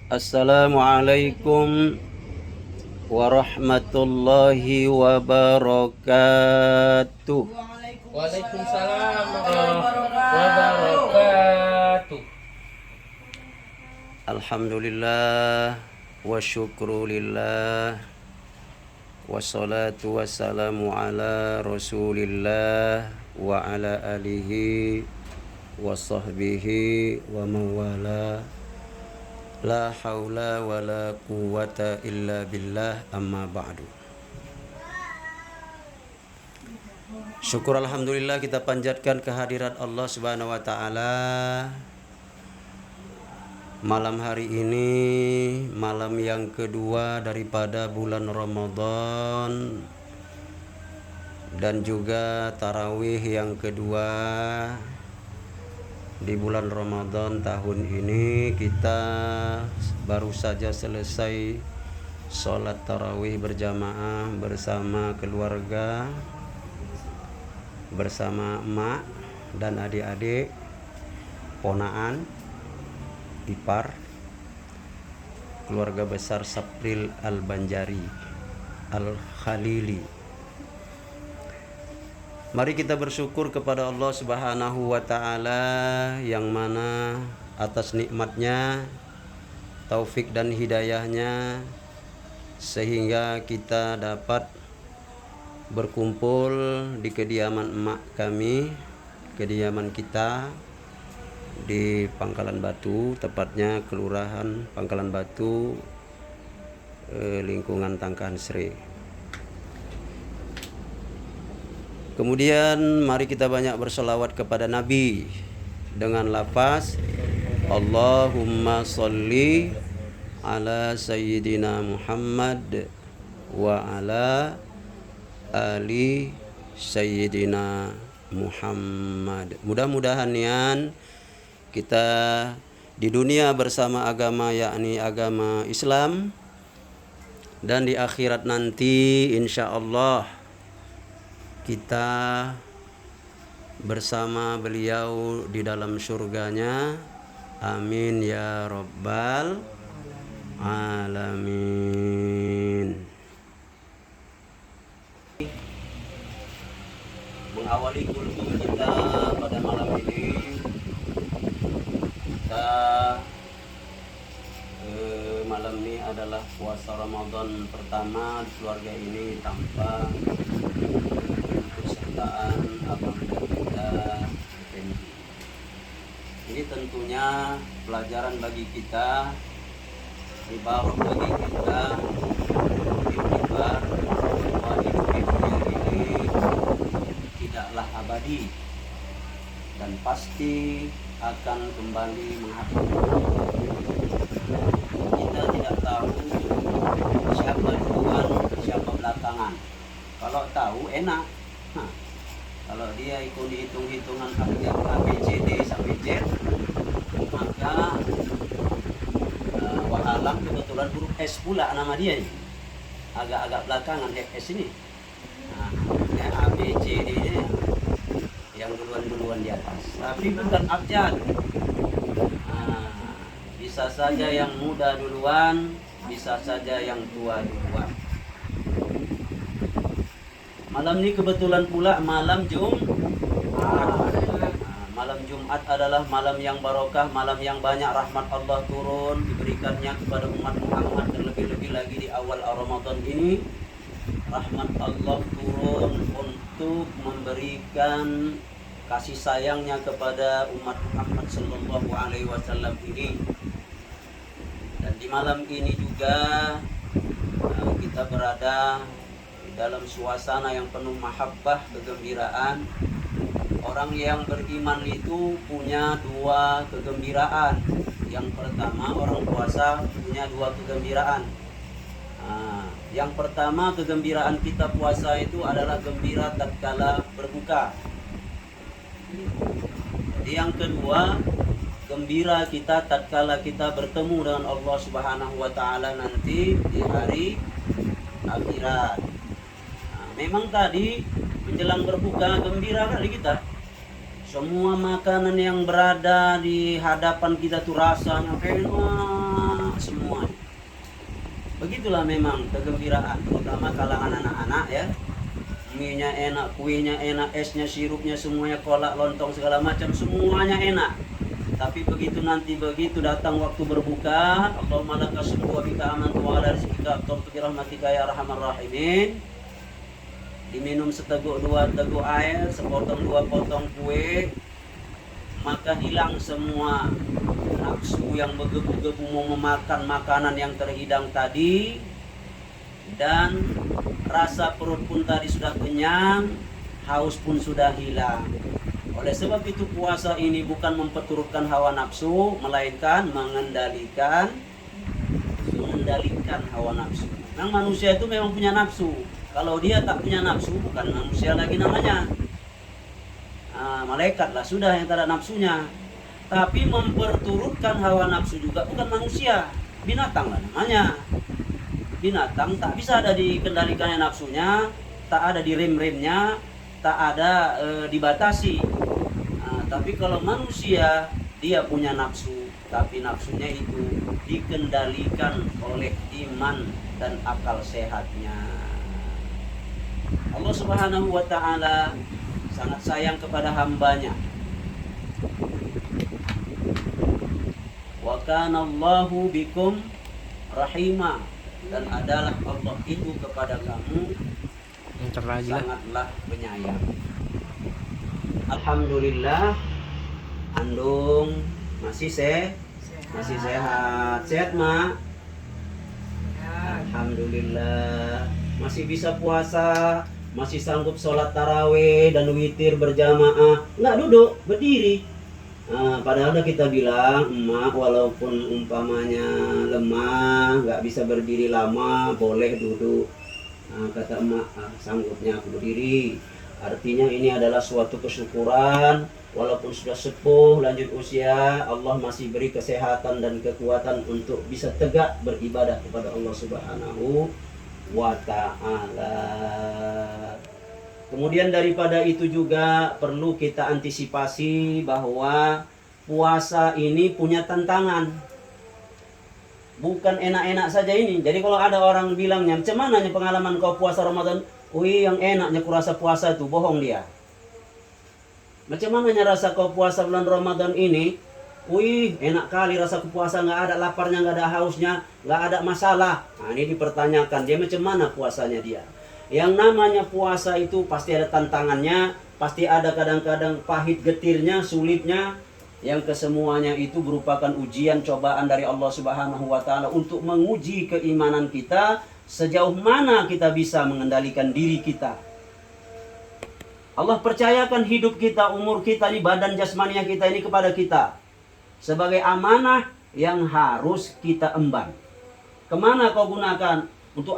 Assalamualaikum warahmatullahi wabarakatuh. Waalaikumsalam warahmatullahi wabarakatuh. Alhamdulillah wa syukrulillah wassalatu wassalamu ala rasulillah wa ala alihi wa sahbihi wa mawala. La haula wa la quwata illa billah, amma ba'du. Syukur alhamdulillah kita panjatkan kehadirat Allah Subhanahu wa taala. Malam hari ini malam yang kedua daripada bulan Ramadan dan juga tarawih yang kedua di bulan Ramadan tahun ini. Kita baru saja selesai sholat tarawih berjamaah bersama keluarga, bersama emak dan adik-adik, ponaan, ipar, keluarga besar Sapril Al-Banjari Al-Khalili. Mari kita bersyukur kepada Allah Subhanahu wa taala yang mana atas nikmatnya, taufik dan hidayahnya sehingga kita dapat berkumpul di kediaman emak kami, kediaman kita di Pangkalan Batu, tepatnya Kelurahan Pangkalan Batu, lingkungan Tangkahan Sri. Kemudian mari kita banyak bersolawat kepada Nabi dengan lafaz Allahumma sholli ala sayyidina Muhammad wa ala ali sayyidina Muhammad. Mudah-mudahan kita di dunia bersama agama, yakni agama Islam, dan di akhirat nanti insya Allah kita bersama beliau di dalam surganya. Amin ya rabbal alamin. Mengawali kultum kita pada malam ini, kita malam ini adalah puasa Ramadan pertama di keluarga ini tanpa kesertaan abang dan kita. Ini tentunya pelajaran bagi kita, ibarat bagi kita, ibarat bahwa hidup di dunia ini tidaklah abadi dan pasti akan kembali menghadap. Kita tidak tahu siapa duluan, siapa belakangan. Kalau tahu enak. Kalau dia ikut hitung-hitungan ABCD sampai Z, maka wahalam kebetulan huruf S pula nama dia ini. Agak-agak belakangan FS ini. Ya ABCD nya yang duluan-duluan di atas. Tapi bukan abjad. Bisa saja yang muda duluan, bisa saja yang tua duluan. Malam ini kebetulan pula malam Jumat. Malam Jumat adalah malam yang barokah, malam yang banyak rahmat Allah turun diberikannya kepada umat Muhammad, terlebih-lebih lagi di awal Ramadan ini. Rahmat Allah turun untuk memberikan kasih sayangnya kepada umat Muhammad sallallahu alaihi wasallam ini. Dan di malam ini juga kita berada dalam suasana yang penuh mahabbah, kegembiraan. Orang yang beriman itu punya dua kegembiraan. Yang pertama, orang puasa punya dua kegembiraan. Yang pertama, kegembiraan kita puasa itu adalah gembira tatkala berbuka. Jadi yang kedua, gembira kita tatkala kita bertemu dengan Allah Subhanahu wa taala nanti di hari akhirat. Memang tadi menjelang berbuka gembira kali kita. Semua makanan yang berada di hadapan kita tuh rasanya enak, semua. Begitulah memang kegembiraan, terutama kalangan anak-anak ya. Mie-nya enak, kuenya enak, esnya, sirupnya, semuanya, kolak, lontong, segala macam, semuanya enak. Tapi begitu datang waktu berbuka, Allahumma laka syukru wa bika amantu wa ala rizqika aftartu bi rahmatika ya arhamar rahimin. Diminum seteguk dua teguk air, sepotong dua potong kue, maka hilang semua nafsu yang bergebu-gebu mau memakan makanan yang terhidang tadi, dan rasa perut pun tadi sudah kenyang, haus pun sudah hilang. Oleh sebab itu puasa ini bukan memperturutkan hawa nafsu, melainkan mengendalikan hawa nafsu. Memang manusia itu memang punya nafsu. Kalau dia tak punya nafsu, bukan manusia lagi namanya. Malaikat lah sudah yang tak ada nafsunya. Tapi memperturutkan hawa nafsu juga bukan manusia, binatang lah namanya. Binatang tak bisa ada dikendalikannya nafsunya, tak ada di rem-remnya, tak ada dibatasi. Tapi kalau manusia, dia punya nafsu, tapi nafsunya itu dikendalikan oleh iman dan akal sehatnya. Allah Subhanahu wa ta'ala sangat sayang kepada hambanya. Wa kana Allahu bikum rahima, dan adalah Allah itu kepada kamu sangatlah penyayang. Alhamdulillah, Andung masih masih sehat. Sehat, Mak? Alhamdulillah. Masih bisa puasa, masih sanggup sholat tarawih dan witir berjamaah. Nggak duduk, berdiri. Padahal kita bilang, emak walaupun umpamanya lemah, nggak bisa berdiri lama, boleh duduk. Kata emak, sanggupnya aku berdiri. Artinya ini adalah suatu kesyukuran, walaupun sudah sepuh, lanjut usia, Allah masih beri kesehatan dan kekuatan untuk bisa tegak beribadah kepada Allah Subhanahu wa ta'ala. Kemudian daripada itu juga perlu kita antisipasi bahwa puasa ini punya tantangan. Bukan enak-enak saja ini. Jadi kalau ada orang bilangnya, macam mana pengalaman kau puasa Ramadan? Wih, yang enaknya kurasa puasa itu, bohong dia. Macam mana rasa kau puasa bulan Ramadan ini? Wih, enak kali rasa puasa, nggak ada laparnya, nggak ada hausnya, nggak ada masalah. Nah, ini dipertanyakan, dia macam mana puasanya dia? Yang namanya puasa itu pasti ada tantangannya, pasti ada kadang-kadang pahit getirnya, sulitnya. Yang kesemuanya itu merupakan ujian, cobaan dari Allah Subhanahu wa ta'ala untuk menguji keimanan kita, sejauh mana kita bisa mengendalikan diri kita. Allah percayakan hidup kita, umur kita, ini badan jasmania kita ini kepada kita sebagai amanah yang harus kita emban. Kemana kau gunakan? Untuk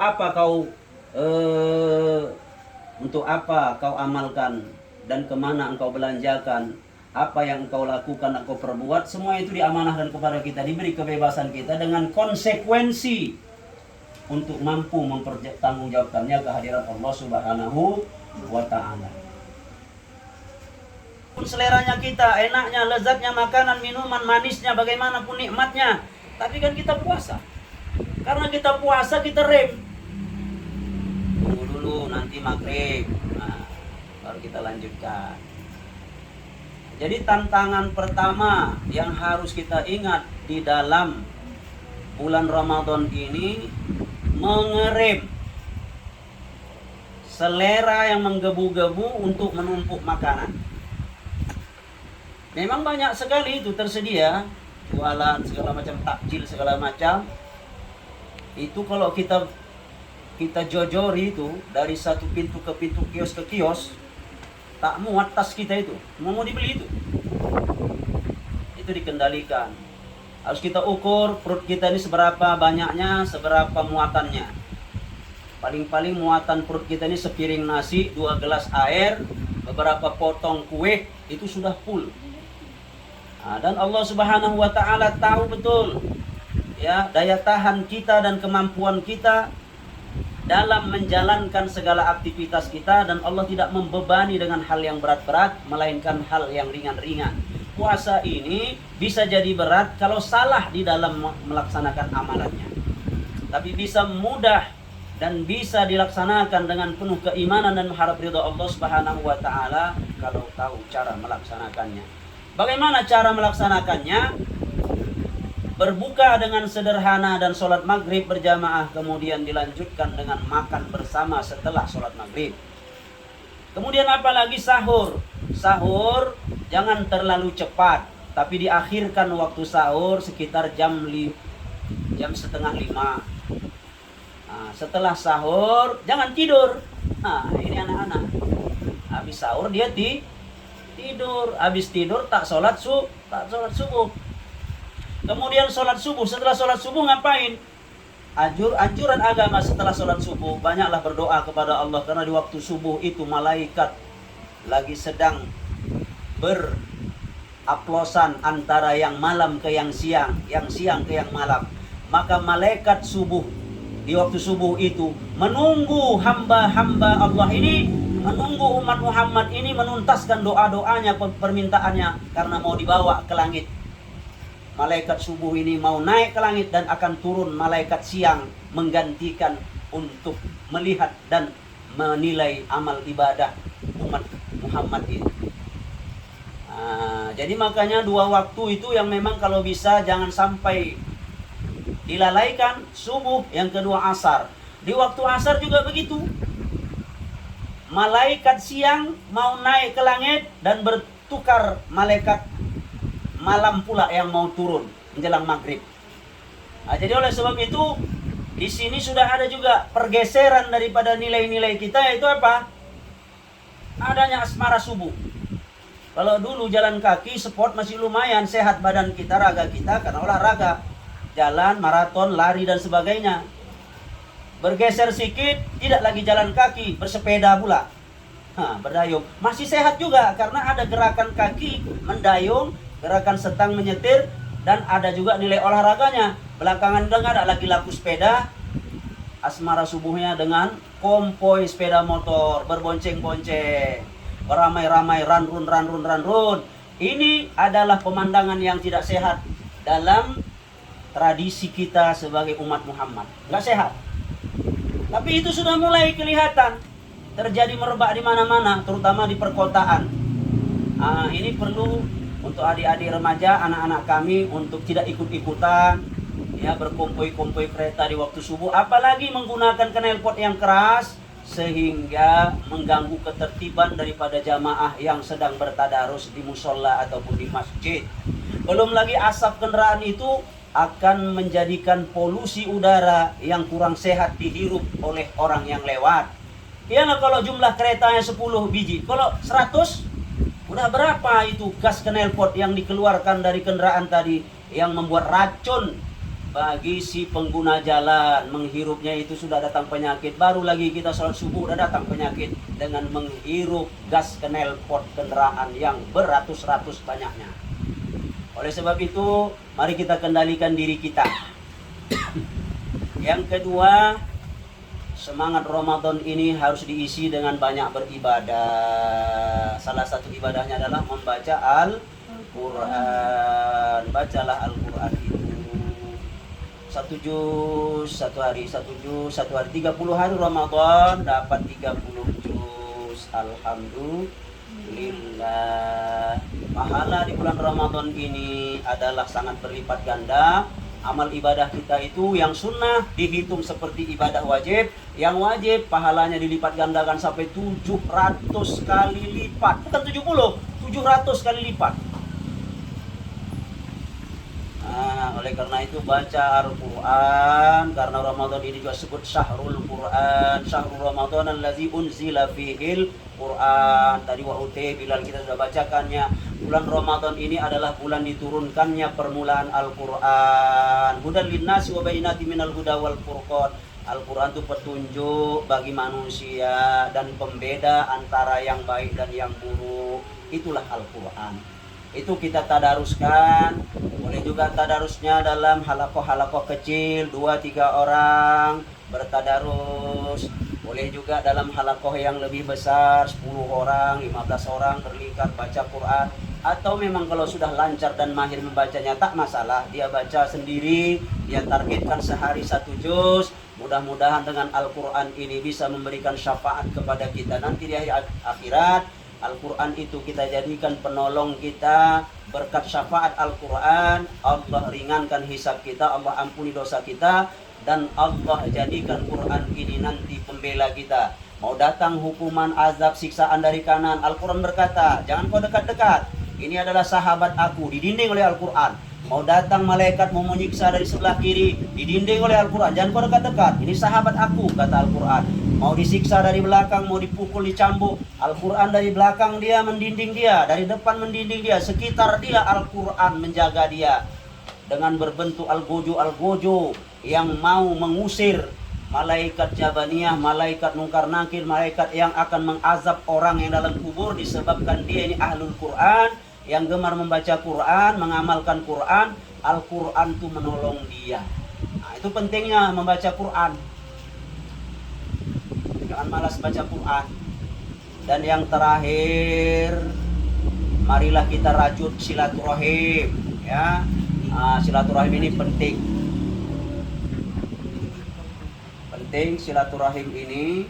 apa kau amalkan? Dan kemana engkau belanjakan? Apa yang engkau lakukan, engkau perbuat, semua itu diamanahkan kepada kita, diberi kebebasan kita dengan konsekuensi untuk mampu mempertanggungjawabkannya kehadiran Allah Subhanahu wa ta'ala. Seleranya kita, enaknya, lezatnya makanan, minuman, manisnya, bagaimanapun nikmatnya, tapi kan kita puasa. Karena kita puasa, kita rem. Tunggu dulu, nanti maghrib, baru kita lanjutkan. Jadi tantangan pertama yang harus kita ingat di dalam bulan Ramadan ini, mengerem selera yang menggebu-gebu untuk menumpuk makanan. Memang banyak sekali itu tersedia, jualan segala macam, takjil segala macam. Itu kalau kita jojori itu dari satu pintu ke pintu, kios ke kios, tak muat tas kita itu, mau dibeli itu dikendalikan. Harus kita ukur perut kita ini seberapa banyaknya, seberapa muatannya. Paling-paling muatan perut kita ini sepiring nasi, 2 gelas air, beberapa potong kue, itu sudah full. Dan Allah Subhanahu wa ta'ala tahu betul ya daya tahan kita dan kemampuan kita dalam menjalankan segala aktivitas kita, dan Allah tidak membebani dengan hal yang berat-berat, melainkan hal yang ringan-ringan. puasa ini bisa jadi berat kalau salah di dalam melaksanakan amalannya. Tapi bisa mudah dan bisa dilaksanakan dengan penuh keimanan dan mengharap ridha Allah Subhanahu wa taala kalau tahu cara melaksanakannya. Bagaimana cara melaksanakannya? Berbuka dengan sederhana dan sholat maghrib berjamaah, kemudian dilanjutkan dengan makan bersama setelah sholat maghrib. Kemudian apalagi sahur. Sahur jangan terlalu cepat, tapi diakhirkan waktu sahur sekitar jam setengah 5. Nah, setelah sahur jangan tidur. Nah, ini anak-anak. Habis sahur dia tidur. Habis tidur tak sholat subuh. Kemudian sholat subuh. Setelah sholat subuh ngapain? Anjuran agama setelah sholat subuh, banyaklah berdoa kepada Allah. Karena di waktu subuh itu malaikat lagi sedang beraplosan antara yang malam ke yang siang ke yang malam. Maka malaikat subuh di waktu subuh itu menunggu hamba-hamba Allah ini, menunggu umat Muhammad ini menuntaskan doa-doanya, permintaannya, karena mau dibawa ke langit. Malaikat subuh ini mau naik ke langit dan akan turun malaikat siang menggantikan untuk melihat dan menilai amal ibadah umat Muhammad ini. Jadi makanya 2 waktu itu yang memang kalau bisa jangan sampai dilalaikan. Subuh, yang kedua asar. Di waktu asar juga begitu. Malaikat siang mau naik ke langit dan bertukar malaikat malam pula yang mau turun menjelang maghrib. Jadi oleh sebab itu di sini sudah ada juga pergeseran daripada nilai-nilai kita, yaitu apa? Adanya asmara subuh. Kalau dulu jalan kaki sport masih lumayan sehat badan kita, raga kita, karena olahraga, jalan, maraton, lari dan sebagainya. Bergeser sedikit, tidak lagi jalan kaki, bersepeda pula. Berdayung masih sehat juga karena ada gerakan kaki mendayung, gerakan setang menyetir, dan ada juga nilai olahraganya. Belakangan udah nggak ada lagi laku sepeda. Asmara subuhnya dengan konvoy sepeda motor berbonceng-bonceng, beramai-ramai, run. Ini adalah pemandangan yang tidak sehat dalam tradisi kita sebagai umat Muhammad. Nggak sehat. Tapi itu sudah mulai kelihatan terjadi merebak di mana-mana, terutama di perkotaan. Ini perlu untuk adik-adik remaja, anak-anak kami untuk tidak ikut-ikutan ya berkompoi-kompoi kereta di waktu subuh, apalagi menggunakan knalpot yang keras sehingga mengganggu ketertiban daripada jamaah yang sedang bertadarus di musola ataupun di masjid. Belum lagi asap kendaraan itu akan menjadikan polusi udara yang kurang sehat dihirup oleh orang yang lewat. Iyalah kalau jumlah keretanya 10 biji, kalau 100 udah berapa itu gas knalpot yang dikeluarkan dari kendaraan tadi yang membuat racun bagi si pengguna jalan. Menghirupnya itu sudah datang penyakit. Baru lagi kita sholat subuh udah datang penyakit dengan menghirup gas knalpot kendaraan yang beratus-ratus banyaknya. Oleh sebab itu mari kita kendalikan diri kita. Yang kedua, semangat Ramadan ini harus diisi dengan banyak beribadah. Salah satu ibadahnya adalah membaca Al-Quran. Bacalah Al-Quran itu 1 juz satu hari, 30 hari Ramadan dapat 30 juz. Alhamdulillah. Pahala di bulan Ramadan ini adalah sangat berlipat ganda. Amal ibadah kita itu yang sunnah dihitung seperti ibadah wajib. Yang wajib pahalanya dilipat gandakan sampai 700 kali lipat. Bukan 70, 700 kali lipat. Oleh karena itu baca Al-Quran. Karena Ramadan ini juga disebut Syahrul Quran. Syahrul Ramadan allazi unzila fihil Quran. Tadi Bilal kita sudah bacakannya. Bulan Ramadan ini adalah bulan diturunkannya permulaan Al-Quran. Hudan linnasi wa bayyinatin minal huda wal furqan. Al-Quran itu petunjuk bagi manusia dan pembeda antara yang baik dan yang buruk. Itulah Al-Quran. Itu kita tadaruskan. Boleh juga tadarusnya dalam halakoh-halakoh kecil, 2-3 orang bertadarus. Boleh juga dalam halakoh yang lebih besar, 10 orang, 15 orang berlingkar baca Quran. atau memang kalau sudah lancar dan mahir membacanya tak masalah, dia baca sendiri, dia targetkan sehari 1 juz. Mudah-mudahan dengan Al-Quran ini bisa memberikan syafaat kepada kita nanti di akhirat. Al-Quran itu kita jadikan penolong kita. Berkat syafaat Al-Quran, Allah ringankan hisab kita, Allah ampuni dosa kita, dan Allah jadikan Quran ini nanti pembela kita. Mau datang hukuman, azab, siksaan dari kanan, Al-Quran berkata, jangan kau dekat-dekat. Ini adalah sahabat aku, didinding oleh Al-Quran. Mau datang malaikat mau menyiksa dari sebelah kiri, didinding oleh Al-Quran. Jangan kau dekat-dekat, ini sahabat aku, kata Al-Quran. Mau disiksa dari belakang, mau dipukul, dicambuk, Al-Quran dari belakang dia mendinding dia, dari depan mendinding dia, sekitar dia Al-Quran menjaga dia. Dengan berbentuk al-gojo yang mau mengusir malaikat Jabaniyah, malaikat Munkar Nakir, malaikat yang akan mengazab orang yang dalam kubur disebabkan dia ini ahlul Quran, yang gemar membaca Quran, mengamalkan Quran. Al-Quran itu menolong dia. Nah, itu pentingnya membaca Quran. Jangan malas baca Quran. Dan yang terakhir, marilah kita rajut silaturahim, ya. Silaturahim ini penting. Penting silaturahim ini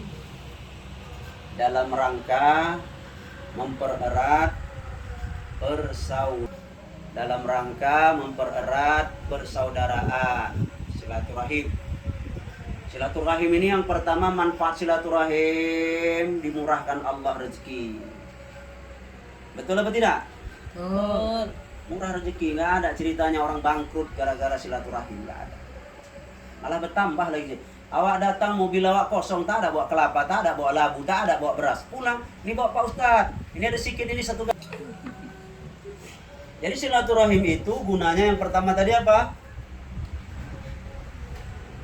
dalam rangka mempererat persaudaraan. Silaturahim ini yang pertama, manfaat silaturahim dimurahkan Allah rezeki. Betul apa tidak? Betul. Murah rezeki, nggak ada ceritanya orang bangkrut gara-gara silaturahim, nggak ada. Malah bertambah lagi. Awak datang mobil awak kosong, tak ada bawa kelapa, tak ada bawa labu, tak ada bawa beras. Pulang, ini bawa Pak Ustadz, ini ada sikit, ini satu. Jadi silaturahim itu gunanya yang pertama tadi apa?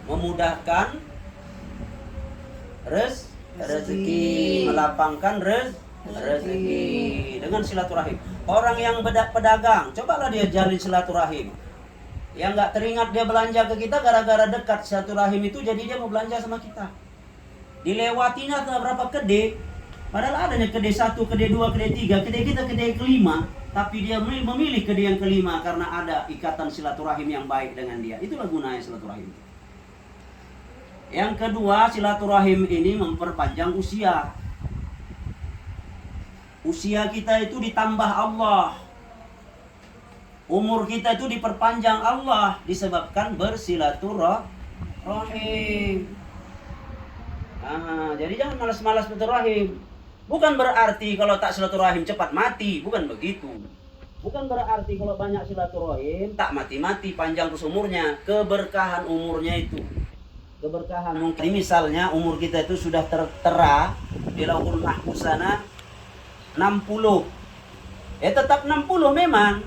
Memudahkan rezeki, melapangkan rezeki dengan silaturahim. Orang yang pedagang, cobalah dia jalin silaturahim. Yang nggak teringat dia belanja ke kita gara-gara dekat silaturahim itu, jadi dia mau belanja sama kita. Dilewatinya berapa kedai, padahal adanya kedai 1, kedai 2, kedai 3, kedai kita kedai kelima, tapi dia memilih kedai yang kelima karena ada ikatan silaturahim yang baik dengan dia. Itulah gunanya silaturahim. Yang kedua, silaturahim ini memperpanjang usia. Usia kita itu ditambah Allah. Umur kita itu diperpanjang Allah disebabkan bersilaturahim. Jadi jangan malas-malas bersilaturahim. Bukan berarti kalau tak silaturahim cepat mati, bukan begitu. Bukan berarti kalau banyak silaturahim tak mati-mati, panjang terus umurnya. Keberkahan umurnya itu. Keberkahan mungkin misalnya umur kita itu sudah tertera di Lauhul Mahfuz sana 60. Ya tetap 60 memang.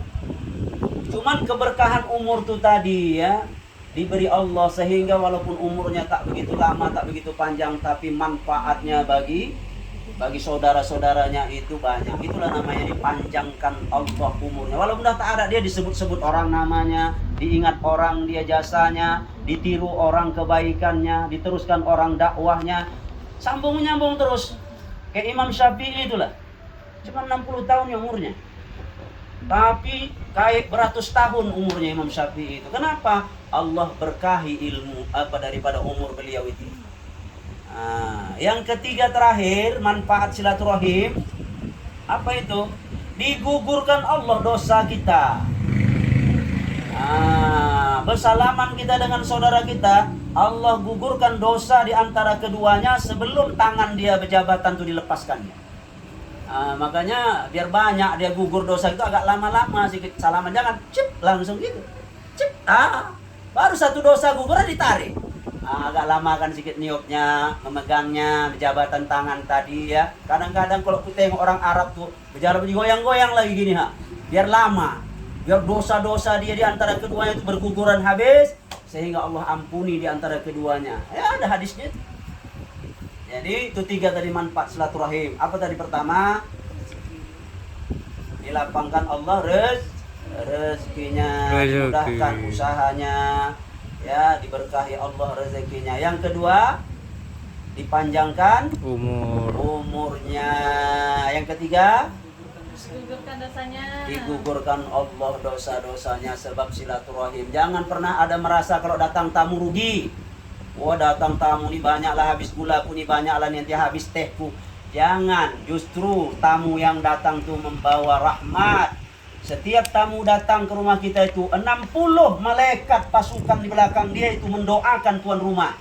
Cuman keberkahan umur itu tadi ya diberi Allah sehingga walaupun umurnya tak begitu lama, tak begitu panjang, tapi manfaatnya bagi saudara-saudaranya itu banyak. Itulah namanya dipanjangkan Allah umurnya. Walaupun dah tak ada dia disebut-sebut orang namanya, diingat orang dia jasanya, ditiru orang kebaikannya, diteruskan orang dakwahnya, sambung menyambung terus. Kayak Imam Syafi'i itulah. Cuma 60 tahun ya umurnya. Tapi kayak beratus tahun umurnya Imam Syafi'i itu. Kenapa? Allah berkahi ilmu daripada umur beliau itu. Yang ketiga terakhir, manfaat silaturahim apa itu? Digugurkan Allah dosa kita. Bersalaman kita dengan saudara kita, Allah gugurkan dosa di antara keduanya sebelum tangan dia berjabatan itu dilepaskannya. Makanya biar banyak dia gugur dosa itu agak lama-lama sedikit salaman, jangan cip langsung gitu. Cip. Baru satu dosa gugur ditarik. Agak lama kan sedikit niupnya, memegangnya, jabatan tangan tadi ya. Kadang-kadang kalau kita tengok orang Arab tuh berjalan goyang-goyang lagi gini biar lama. Biar dosa-dosa dia di antara keduanya itu berguguran habis sehingga Allah ampuni di antara keduanya. Ya ada hadisnya. Jadi itu 3 tadi manfaat silaturahim. Apa tadi pertama? Dilapangkan Allah rezekinya, dimudahkan usahanya, ya diberkahi Allah rezekinya. Yang kedua, dipanjangkan umurnya. Yang ketiga, Digugurkan dosanya. Digugurkan Allah dosa-dosanya sebab silaturahim. Jangan pernah ada merasa kalau datang tamu rugi. Wah, datang tamu nih banyaklah habis gulaku nih, banyaklah nanti habis tehku. Jangan, justru tamu yang datang tuh membawa rahmat. Setiap tamu datang ke rumah kita itu 60 malaikat pasukan di belakang dia itu mendoakan tuan rumah.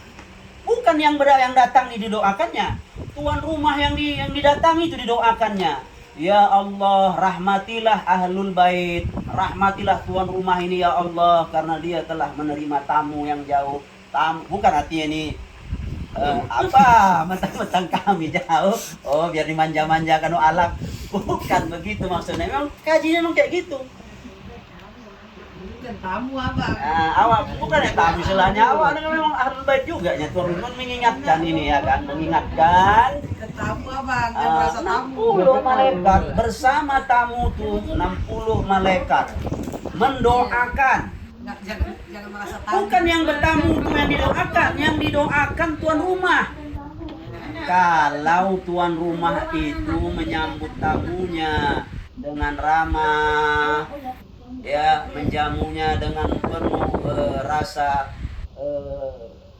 Bukan yang datang ini didoakannya. Tuan rumah yang didatangi itu didoakannya. Ya Allah, rahmatilah ahlul bait. Rahmatilah tuan rumah ini ya Allah, karena dia telah menerima tamu yang jauh. Tamu bukan artinya ini mentang-mentang kami jauh. Oh, biar dimanja-manjakan alam. Bukan begitu maksudnya. Memang kajinya memang kayak gitu. Bukan tamu abang. Awak bukan ya tamu istilahnya, awak memang ahlul bait juga ya, tuan rumah mengingatkan ini ya kan, mengingatkan. Bukan tamu abang, jangan merasa tamu. 60 malaikat bersama tamu tuh 60 malaikat mendoakan. Jangan merasa tamu. Bukan yang bertamu tuh yang didoakan tuan rumah. Kalau tuan rumah itu menyambut tamunya dengan ramah, ya, menjamunya dengan penuh rasa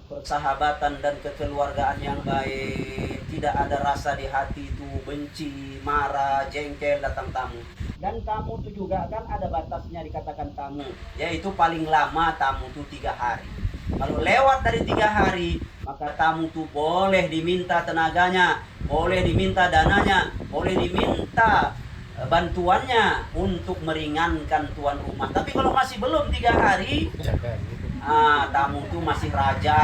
persahabatan dan kekeluargaan yang baik, tidak ada rasa di hati itu benci, marah, jengkel datang tamu. Dan tamu itu juga kan ada batasnya dikatakan tamu, yaitu paling lama tamu itu 3 hari. Kalau lewat dari 3 hari, maka tamu itu boleh diminta tenaganya, boleh diminta dananya, boleh diminta bantuannya untuk meringankan tuan rumah. Tapi kalau masih belum 3 hari, tamu itu masih raja.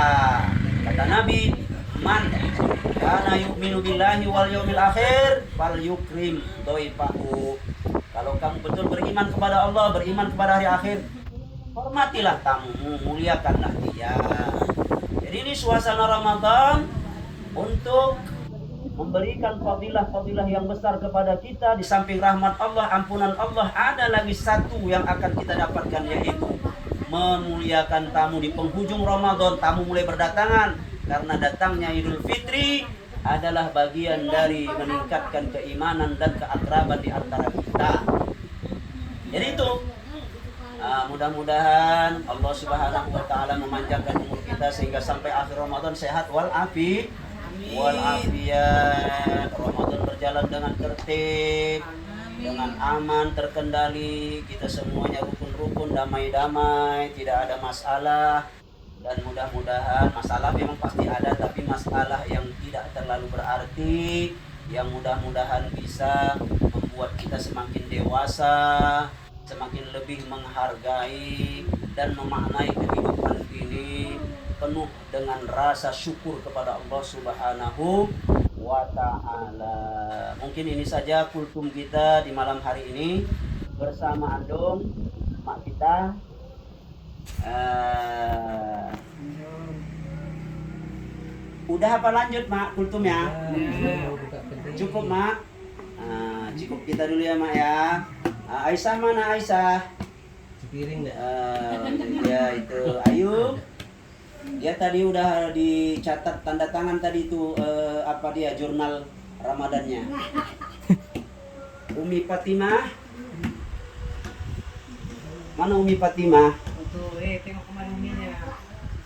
Kata Nabi, man kana yu'minu billahi wal yaumil akhir fal yukrim dhaifahu. Kalau kamu betul beriman kepada Allah, beriman kepada hari akhir, hormatilah tamumu, muliakanlah dia. Jadi ini suasana Ramadan untuk memberikan fadilah-fadilah yang besar kepada kita. Di samping rahmat Allah, ampunan Allah, ada lagi satu yang akan kita dapatkan, yaitu memuliakan tamu di penghujung Ramadan. Tamu mulai berdatangan karena datangnya Idul Fitri adalah bagian dari meningkatkan keimanan dan keakraban di antara kita. Jadi itu mudah-mudahan Allah Subhanahu wa taala memanjangkan umur kita sehingga sampai akhir Ramadan sehat walafiat. Ramadan berjalan dengan tertib, dengan aman, terkendali, kita semuanya rukun-rukun, damai-damai, tidak ada masalah. Dan mudah-mudahan masalah memang pasti ada, tapi masalah yang tidak terlalu berarti, yang mudah-mudahan bisa membuat kita semakin dewasa, semakin lebih menghargai dan memaknai kehidupan ini penuh dengan rasa syukur kepada Allah Subhanahu wa ta'ala. Mungkin ini saja kultum kita di malam hari ini bersama Andong, mak kita. Udah apa lanjut mak kultumnya? Cukup mak? Cukup kita dulu ya mak ya. Aisyah mana Aisyah? Piring Ya itu Ayu. Dia tadi udah dicatat tanda tangan tadi itu apa dia jurnal Ramadannya. Umi Fatimah. Mana Umi Fatimah? Tuh, tengok kemana uminya.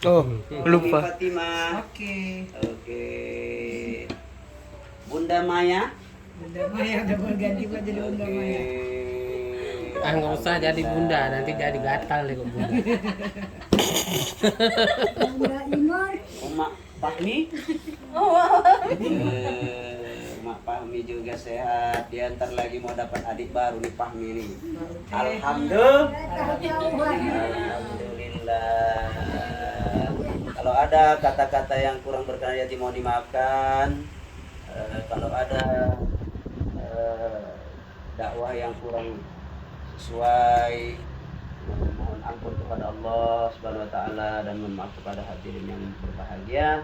Oh, Umi lupa. Fatimah. Oke. Bunda Maya. Bunda Maya udah berganti buat jadi Bunda Maya. Nggak usah jadi bunda, nanti jadi gatal deh kok bunda. Mak Fahmi. Mak Fahmi juga sehat. Dia ntar lagi mau dapat adik baru nih Fahmi nih. Alhamdulillah. Kalau ada kata-kata yang kurang berkenan hati mohon dimaafkan. Kalau ada dakwah yang kurang sesuai, mohon ampun kepada Allah Subhanahu wa taala dan mohon maaf kepada hadirin yang berbahagia.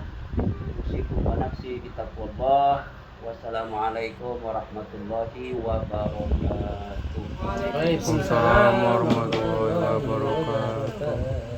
Usikum wa nafsi bitaqwallah. Wassalamualaikum warahmatullahi wabarakatuh. Waalaikumsalam warahmatullahi wabarakatuh.